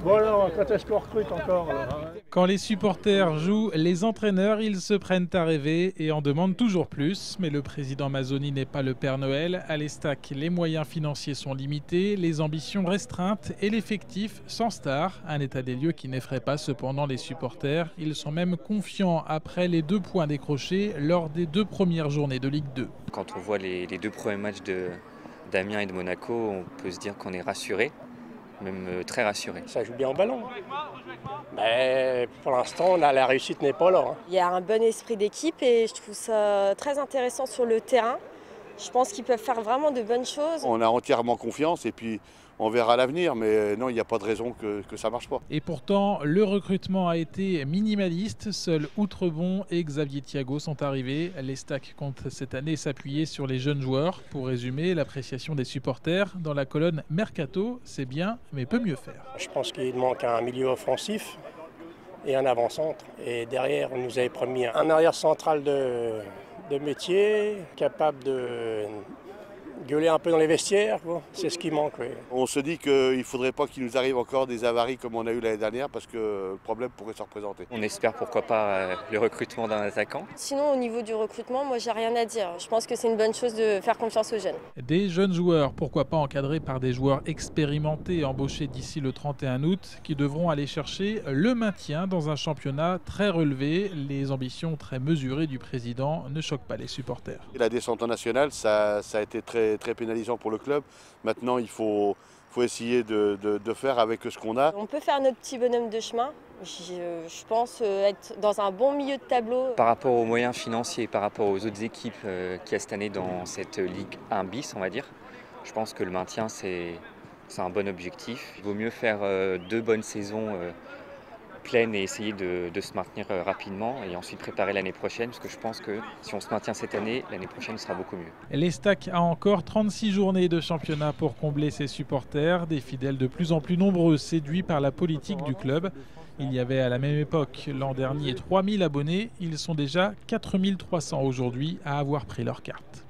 Bon alors, quand est-ce qu'on recrute encore là? Quand les supporters jouent, les entraîneurs, ils se prennent à rêver et en demandent toujours plus. Mais le président Mazzoni n'est pas le Père Noël. À l'Estac, les moyens financiers sont limités, les ambitions restreintes et l'effectif sans star. Un état des lieux qui n'effraie pas cependant les supporters. Ils sont même confiants après les 2 points décrochés lors des 2 premières journées de Ligue 2. Quand on voit les 2 premiers matchs d'Amiens et de Monaco, on peut se dire qu'on est rassuré, même très rassuré. Ça joue bien au ballon. Mais pour l'instant, la réussite n'est pas là. Il y a un bon esprit d'équipe et je trouve ça très intéressant sur le terrain. Je pense qu'ils peuvent faire vraiment de bonnes choses. On a entièrement confiance et puis on verra l'avenir, mais non, il n'y a pas de raison que ça ne marche pas. Et pourtant, le recrutement a été minimaliste. Seuls Outrebon et Xavier Thiago sont arrivés. L'Estac compte cette année s'appuyer sur les jeunes joueurs. Pour résumer, l'appréciation des supporters dans la colonne Mercato, c'est bien, mais peut mieux faire. Je pense qu'il manque un milieu offensif et un avant-centre. Et derrière, on nous avait promis un arrière central de métier, capable de gueuler un peu dans les vestiaires, c'est ce qui manque. Oui. On se dit qu'il ne faudrait pas qu'il nous arrive encore des avaries comme on a eu l'année dernière parce que le problème pourrait se représenter. On espère pourquoi pas le recrutement d'un attaquant. Sinon, au niveau du recrutement, moi, j'ai rien à dire. Je pense que c'est une bonne chose de faire confiance aux jeunes. Des jeunes joueurs, pourquoi pas encadrés par des joueurs expérimentés embauchés d'ici le 31 août, qui devront aller chercher le maintien dans un championnat très relevé. Les ambitions très mesurées du président ne choquent pas les supporters. Et la descente en nationale, ça a été très pénalisant pour le club. Maintenant, il faut essayer de faire avec ce qu'on a. On peut faire notre petit bonhomme de chemin. Je pense être dans un bon milieu de tableau. Par rapport aux moyens financiers, par rapport aux autres équipes qu'il y a cette année dans cette Ligue 1 bis, on va dire, je pense que le maintien, c'est un bon objectif. Il vaut mieux faire 2 bonnes saisons pleine et essayer de se maintenir rapidement et ensuite préparer l'année prochaine parce que je pense que si on se maintient cette année, l'année prochaine sera beaucoup mieux. L'Estac a encore 36 journées de championnat pour combler ses supporters, des fidèles de plus en plus nombreux séduits par la politique du club. Il y avait à la même époque l'an dernier 3000 abonnés, ils sont déjà 4300 aujourd'hui à avoir pris leur carte.